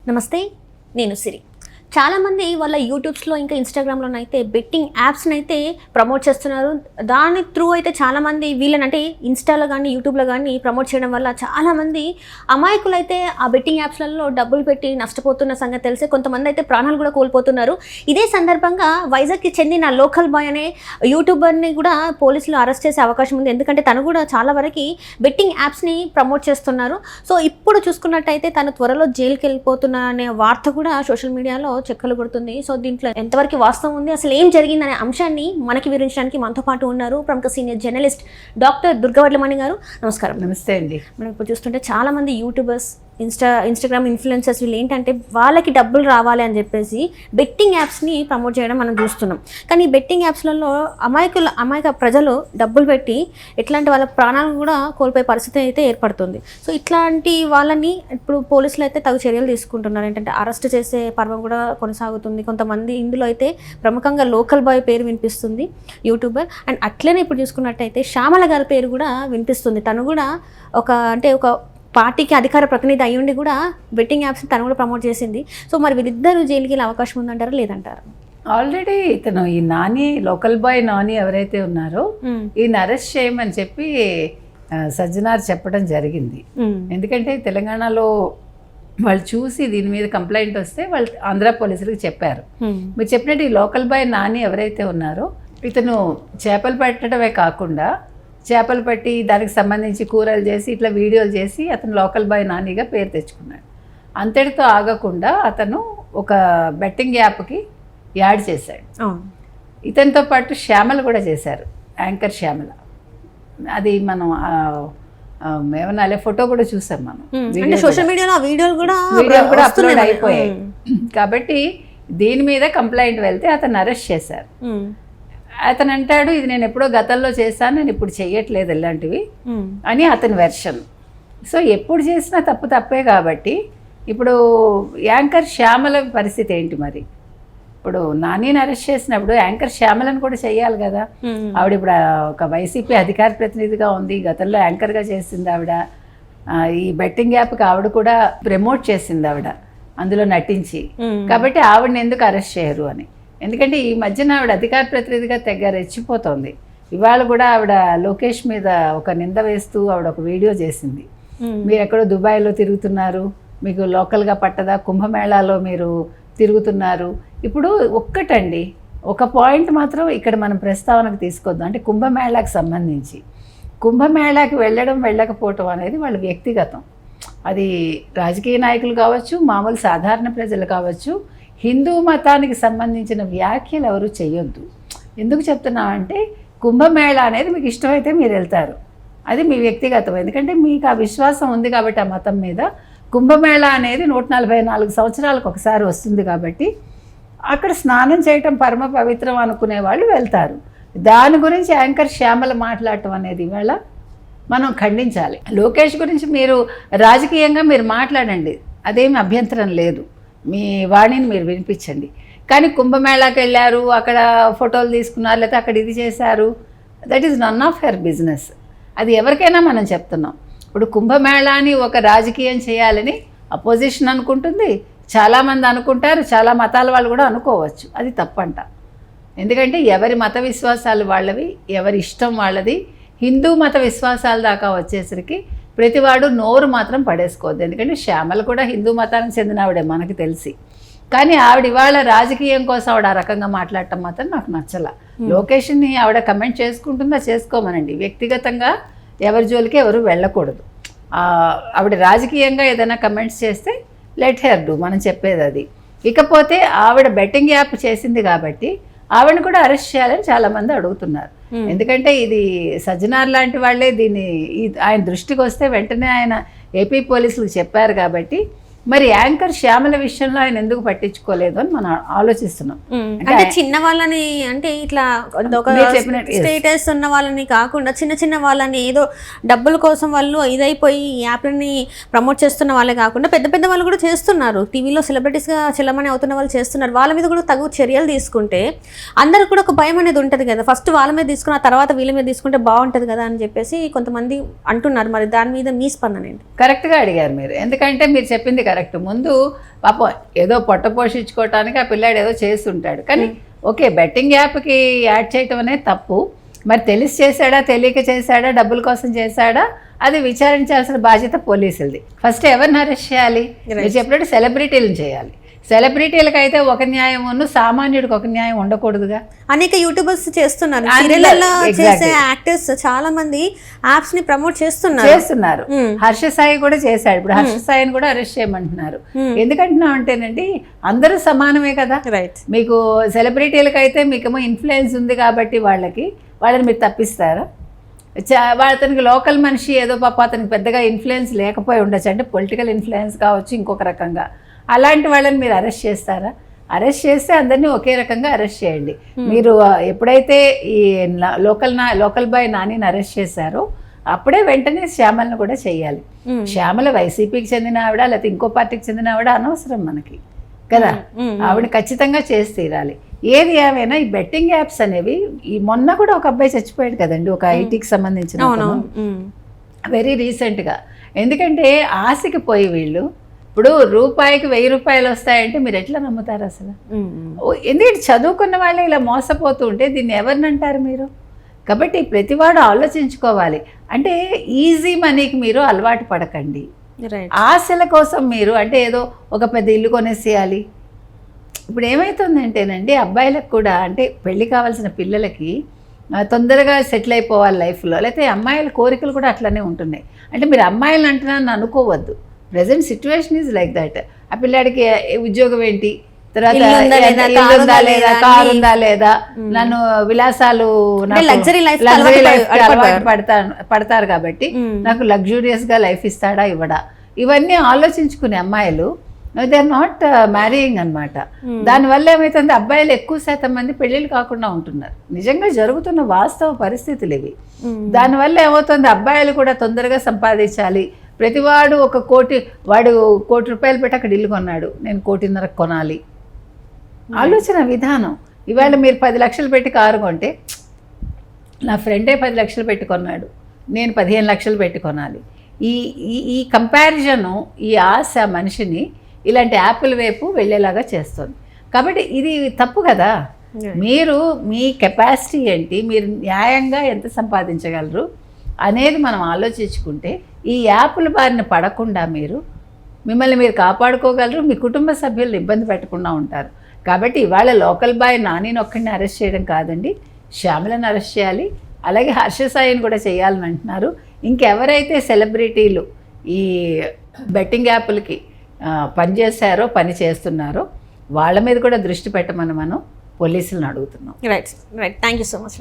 నమస్తే, నేను సిరి. చాలామంది వాళ్ళ యూట్యూబ్స్లో ఇంకా ఇన్స్టాగ్రామ్లో అయితే బెట్టింగ్ యాప్స్ని అయితే ప్రమోట్ చేస్తున్నారు. దాని త్రూ అయితే చాలామంది వీళ్ళని అంటే ఇన్స్టాలో కానీ యూట్యూబ్లో కానీ ప్రమోట్ చేయడం వల్ల చాలామంది అమాయకులు అయితే ఆ బెట్టింగ్ యాప్స్లలో డబ్బులు పెట్టి నష్టపోతున్న సంగతి తెలిసే కొంతమంది అయితే ప్రాణాలు కూడా కోల్పోతున్నారు. ఇదే సందర్భంగా వైజాగ్కి చెందిన లోకల్ బాయ్ అనే యూట్యూబర్ని కూడా పోలీసులు అరెస్ట్ చేసే అవకాశం ఉంది. ఎందుకంటే తను కూడా చాలా వరకు బెట్టింగ్ యాప్స్ని ప్రమోట్ చేస్తున్నారు. సో ఇప్పుడు చూసుకున్నట్టయితే తను త్వరలో జైలుకి వెళ్ళిపోతున్నా అనే వార్త కూడా సోషల్ మీడియాలో చెక్కలు కొడుతుంది. సో దీంట్లో ఎంతవరకు వాస్తవం ఉంది, అసలు ఏం జరిగిందనే అంశాన్ని మనకి వివరించడానికి మనతో పాటు ఉన్నారు ప్రముఖ సీనియర్ జర్నలిస్ట్ డాక్టర్ దుర్గవడ్లమణి గారు. నమస్కారం. నమస్తే అండి. మనం ఇప్పుడు చూస్తుంటే చాలామంది యూట్యూబర్స్, ఇన్స్టాగ్రామ్ ఇన్ఫ్లుయెన్సర్స్ వీళ్ళు ఏంటంటే వాళ్ళకి డబ్బులు రావాలి అని చెప్పేసి బెట్టింగ్ యాప్స్ని ప్రమోట్ చేయడం మనం చూస్తున్నాం. కానీ ఈ బెట్టింగ్ యాప్స్లలో అమాయక ప్రజలు డబ్బులు పెట్టి ఎట్లాంటి వాళ్ళ ప్రాణాలను కూడా కోల్పోయే పరిస్థితి అయితే ఏర్పడుతుంది. సో ఇట్లాంటి వాళ్ళని ఇప్పుడు పోలీసులు అయితే తగు చర్యలు తీసుకుంటున్నారు. ఏంటంటే అరెస్ట్ చేసే పర్వం కూడా కొనసాగుతుంది. కొంతమంది ఇందులో అయితే ప్రముఖంగా లోకల్ బాయ్ పేరు వినిపిస్తుంది, యూట్యూబర్. అండ్ అట్లనే ఇప్పుడు చూసుకున్నట్టయితే శ్యామల గారి పేరు కూడా వినిపిస్తుంది. తను కూడా ఒక పార్టీకి అధికార ప్రతినిధి అయ్యుండి కూడా బెట్టింగ్ యాప్స్ తను కూడా ప్రమోట్ చేసింది. సో మరి వీళ్ళిద్దరూ జైలుకి వెళ్ళే అవకాశం ఉందంటారా లేదంటారా? ఆల్రెడీ ఇతను ఈ నాని, లోకల్ బాయ్ నాని ఎవరైతే ఉన్నారో ఈయన అరెస్ట్ చేయమని చెప్పి సజ్జనార్ చెప్పడం జరిగింది. ఎందుకంటే తెలంగాణలో వాళ్ళు చూసి దీని మీద కంప్లైంట్ వస్తే వాళ్ళు ఆంధ్ర పోలీసులకు చెప్పారు. మీరు చెప్పినట్టు ఈ లోకల్ బాయ్ నాని ఎవరైతే ఉన్నారో ఇతను చేపలు పట్టడమే కాకుండా చేపలు పట్టి దానికి సంబంధించి కూరలు చేసి ఇట్లా వీడియోలు చేసి అతను లోకల్ బాయ్ నానిగా పేరు తెచ్చుకున్నాడు. అంతటితో ఆగకుండా అతను ఒక బెట్టింగ్ యాప్కి యాడ్ చేశాడు. ఇతనితో పాటు శ్యామల కూడా చేశారు, యాంకర్ శ్యామల. అది మనం ఏమన్నా ఫోటో కూడా చూసాం మనం సోషల్ మీడియాలో. వీడియోలు కూడా అప్లోడ్ అయిపోయాయి. కాబట్టి దీని మీద కంప్లైంట్ వెళ్తే అతను అరెస్ట్ చేశారు. అతను అంటాడు, ఇది నేను ఎప్పుడో గతంలో చేశాను, నేను ఇప్పుడు చెయ్యట్లేదు ఇలాంటివి అని అతని వెర్షన్. సో ఎప్పుడు చేసినా తప్పే కాబట్టి ఇప్పుడు యాంకర్ శ్యామల పరిస్థితి ఏంటి మరి? ఇప్పుడు నానిని అరెస్ట్ చేసినప్పుడు యాంకర్ శ్యామలను కూడా చెయ్యాలి కదా. ఆవిడ ఇప్పుడు ఒక వైసీపీ అధికార ప్రతినిధిగా ఉంది, గతంలో యాంకర్గా చేసింది ఆవిడ. ఈ బెట్టింగ్ యాప్కి ఆవిడ కూడా ప్రమోట్ చేసింది ఆవిడ, అందులో నటించి. కాబట్టి ఆవిడని ఎందుకు అరెస్ట్ చేయరు అని. ఎందుకంటే ఈ మధ్యన ఆవిడ అధికార ప్రతినిధిగా తెగ రెచ్చిపోతుంది. ఇవాళ కూడా ఆవిడ లోకేష్ మీద ఒక నింద వేస్తూ ఆవిడ ఒక వీడియో చేసింది. మీరు ఎక్కడో దుబాయ్లో తిరుగుతున్నారు, మీకు లోకల్గా పట్టదా, కుంభమేళాలో మీరు తిరుగుతున్నారు. ఇప్పుడు ఒక్కటండి, ఒక పాయింట్ మాత్రం ఇక్కడ మనం ప్రస్తావనకు తీసుకొద్దాం. అంటే కుంభమేళాకి సంబంధించి కుంభమేళాకి వెళ్ళకపోవటం అనేది వాళ్ళ వ్యక్తిగతం. అది రాజకీయ నాయకులు కావచ్చు, మామూలు సాధారణ ప్రజలు కావచ్చు. హిందూ మతానికి సంబంధించిన వ్యాఖ్యలు ఎవరు చెయ్యొద్దు. ఎందుకు చెప్తున్నామంటే కుంభమేళా అనేది మీకు ఇష్టమైతే మీరు వెళ్తారు, అది మీ వ్యక్తిగతం. ఎందుకంటే మీకు ఆ విశ్వాసం ఉంది కాబట్టి ఆ మతం మీద. కుంభమేళా అనేది 144 సంవత్సరాలకు ఒకసారి వస్తుంది కాబట్టి అక్కడ స్నానం చేయటం పరమ పవిత్రం అనుకునే వాళ్ళు వెళ్తారు. దాని గురించి యాంకర్ శ్యామల మాట్లాడటం అనేది ఇవాళ మనం ఖండించాలి. లోకేష్ గురించి మీరు రాజకీయంగా మీరు మాట్లాడండి, అదేమి అభ్యంతరం లేదు, మీ వాణిని మీరు వినిపించండి. కానీ కుంభమేళాకి వెళ్ళారు, అక్కడ ఫోటోలు తీసుకున్నారు, లేకపోతే అక్కడ ఇది చేశారు, that is none of her business. అది ఎవరికైనా మనం చెప్తున్నాం. ఇప్పుడు కుంభమేళాని ఒక రాజకీయం చేయాలని అపోజిషన్ అనుకుంటుంది, చాలామంది అనుకుంటారు, చాలా మతాల వాళ్ళు కూడా అనుకోవచ్చు. అది తప్పంట. ఎందుకంటే ఎవరి మత విశ్వాసాలు వాళ్ళవి, ఎవరి ఇష్టం వాళ్ళది. హిందూ మత విశ్వాసాల దాకా వచ్చేసరికి ప్రతివాడు నోరు మాత్రం పడేసుకోవద్దు. ఎందుకంటే శ్యామల కూడా హిందూ మతానికి చెందిన ఆవిడే మనకు తెలిసి. కానీ ఆవిడ ఇవాళ రాజకీయం కోసం ఆవిడ ఆ రకంగా మాట్లాడటం మాత్రం నాకు నచ్చల. లోకేష్ని ఆవిడ కమెంట్ చేసుకుంటుందా, చేసుకోమనండి. వ్యక్తిగతంగా ఎవరి జోలికి ఎవరు వెళ్ళకూడదు. ఆవిడ రాజకీయంగా ఏదైనా కమెంట్స్ చేస్తే లెట్ హెర్ డూ, మనం చెప్పేది అది. ఇకపోతే ఆవిడ బెట్టింగ్ యాప్ చేసింది కాబట్టి ఆవిడని కూడా అరెస్ట్ చేయాలని చాలామంది అడుగుతున్నారు. ఎందుకంటే ఇది సజ్జనార్ లాంటి వాళ్ళే దీన్ని ఆయన దృష్టికి వస్తే వెంటనే ఆయన ఏపీ పోలీసులకు చెప్పారు కాబట్టి మరి యాంకర్ శ్యామల విషయంలో ఆయన ఎందుకు పట్టించుకోలేదు అని మనం ఆలోచిస్తున్నాం. అంటే చిన్న వాళ్ళని, అంటే ఇట్లా స్టేటస్ ఉన్న వాళ్ళని కాకుండా చిన్న వాళ్ళని ఏదో డబ్బుల కోసం వాళ్ళు ఇదైపోయి యాప్లని ప్రమోట్ చేస్తున్న వాళ్ళే కాకుండా పెద్ద వాళ్ళు కూడా చేస్తున్నారు. టీవీలో సెలబ్రిటీస్గా చెల్లమని అవుతున్న వాళ్ళు చేస్తున్నారు. వాళ్ళ మీద కూడా తగు చర్యలు తీసుకుంటే అందరికి కూడా ఒక భయం అనేది ఉంటుంది కదా. ఫస్ట్ వాళ్ళ మీద తీసుకున్న తర్వాత వీళ్ళ మీద తీసుకుంటే బాగుంటుంది కదా అని చెప్పేసి కొంతమంది అంటున్నారు. మరి దాని మీద మీ స్పందన ఏంటి? కరెక్ట్గా అడిగారు మీరు. ఎందుకంటే మీరు చెప్పింది కరెక్ట్. కరెక్ట్. ముందు పాపం ఏదో పొట్ట పోషించుకోవటానికి ఆ పిల్లాడు ఏదో చేస్తుంటాడు, కానీ ఓకే బెట్టింగ్ యాప్కి యాడ్ చేయటం అనేది తప్పు. మరి తెలిసి చేశాడా, తెలియక చేశాడా, డబ్బుల కోసం చేశాడా, అది విచారించాల్సిన బాధ్యత పోలీసులది. ఫస్ట్ ఎవరిని అరెస్ట్ చేయాలి? మీరు చెప్పినట్టు సెలబ్రిటీలను చేయాలి. సెలబ్రిటీలకు అయితే ఒక న్యాయం, సామాన్యుడికి ఒక న్యాయం ఉండకూడదుగా. అనేక యూట్యూబర్స్ చేస్తున్నారు, సీరియల్లో చేసే యాక్టర్స్ చాలా మంది యాప్స్ ని ప్రమోట్ చేస్తున్నారు. హర్ష సాయి కూడా చేశాడు. ఇప్పుడు హర్ష సాయిని కూడా అరెస్ట్ చేయమంటున్నారు. ఎందుకంటున్నాం అంటేనండి, అందరూ సమానమే కదా. రైట్. మీకు సెలబ్రిటీలకు అయితే మీకేమో ఇన్ఫ్లుయెన్స్ ఉంది కాబట్టి వాళ్ళని మీరు తప్పిస్తారా? అతనికి లోకల్ మనిషి ఏదో పాప అతనికి పెద్దగా ఇన్ఫ్లుయెన్స్ లేకపోయి ఉండొచ్చు, అంటే పొలిటికల్ ఇన్ఫ్లుయెన్స్ కావచ్చు, ఇంకొక రకంగా. అలాంటి వాళ్ళని మీరు అరెస్ట్ చేస్తారా? అరెస్ట్ చేస్తే అందరినీ ఒకే రకంగా అరెస్ట్ చేయండి. మీరు ఎప్పుడైతే ఈ లోకల్ బాయ్ నానిని అరెస్ట్ చేశారో అప్పుడే వెంటనే శ్యామలను కూడా చేయాలి. శ్యామల వైసీపీకి చెందిన ఆవిడ లేకపోతే ఇంకో పార్టీకి చెందిన ఆవిడ అనవసరం మనకి కదా. ఆవిడ ఖచ్చితంగా చేసి తీరాలి. ఏది ఏమైనా ఈ బెట్టింగ్ యాప్స్ అనేవి, ఈ మొన్న కూడా ఒక అబ్బాయి చచ్చిపోయాడు కదండి, ఒక ఐటీకి సంబంధించిన, వెరీ రీసెంట్గా. ఎందుకంటే ఆశకి పోయి వీళ్ళు ఇప్పుడు రూపాయికి 1000 రూపాయలు వస్తాయంటే మీరు ఎట్లా నమ్ముతారు అసలు? ఎందుకంటే చదువుకున్న వాళ్ళే ఇలా మోసపోతూ ఉంటే దీన్ని ఎవరిని అంటారు మీరు? కాబట్టి ప్రతివాడు ఆలోచించుకోవాలి. అంటే ఈజీ మనీకి మీరు అలవాటు పడకండి. ఆశల కోసం మీరు అంటే ఏదో ఒక పెద్ద ఇల్లు కొనేసేయాలి. ఇప్పుడు ఏమవుతుందంటేనండి, అబ్బాయిలకు కూడా అంటే పెళ్ళి కావాల్సిన పిల్లలకి తొందరగా సెటిల్ అయిపోవాలి లైఫ్లో, లేకపోతే అమ్మాయిల కోరికలు కూడా అట్లనే ఉంటున్నాయి. అంటే మీరు అమ్మాయిలు అంటున్నాను అనుకోవద్దు, present situation is like that. ఆ పిల్లాడికి ఉద్యోగం ఏంటి, తర్వాత కారు ఉందా లేదా, నన్ను విలాసాలు లగ్జరీ లైఫ్ పడతారు కాబట్టి నాకు లగ్జూరియస్ గా లైఫ్ ఇస్తాడా ఇవ్వడా, ఇవన్నీ ఆలోచించుకునే అమ్మాయిలు దే ఆర్ నాట్ మ్యారీయింగ్ అనమాట. దానివల్ల ఏమవుతుంది, అబ్బాయిలు ఎక్కువ శాతం మంది పెళ్ళిళ్ళు కాకుండా ఉంటున్నారు. నిజంగా జరుగుతున్న వాస్తవ పరిస్థితులు ఇవి. దానివల్ల ఏమవుతుంది, అబ్బాయిలు కూడా తొందరగా సంపాదించాలి. ప్రతివాడు వాడు 1 కోటి రూపాయలు పెట్టి అక్కడ ఇల్లు కొన్నాడు, నేను 1.5 కోటి కొనాలి. ఆలోచన విధానం. ఇవాళ మీరు 10 లక్షలు పెట్టి కారు కొంటే, నా ఫ్రెండే 10 లక్షలు పెట్టి కొన్నాడు, నేను 15 లక్షలు పెట్టి కొనాలి. ఈ కంపారిజను, ఈ ఆశ మనిషిని ఇలాంటి యాప్ల వైపు వెళ్ళేలాగా చేస్తుంది. కాబట్టి ఇది తప్పు కదా. మీరు మీ కెపాసిటీ ఏంటి, మీరు న్యాయంగా ఎంత సంపాదించగలరు అనేది మనం ఆలోచించుకుంటే ఈ యాప్ల బారిన పడకుండా మిమ్మల్ని మీరు కాపాడుకోగలరు, మీ కుటుంబ సభ్యులను ఇబ్బంది పెట్టకుండా ఉంటారు. కాబట్టి ఇవాళ లోకల్ బాయ్ నానిని ఒక్కడిని అరెస్ట్ చేయడం కాదండి, శ్యామలను అరెస్ట్ చేయాలి, అలాగే హర్ష సాయిని కూడా చేయాలని అంటున్నారు. ఇంకెవరైతే సెలబ్రిటీలు ఈ బెట్టింగ్ యాప్లకి పని చేస్తున్నారో వాళ్ళ మీద కూడా దృష్టి పెట్టమని మనం పోలీసులను అడుగుతున్నాం. Right. Thank you so much.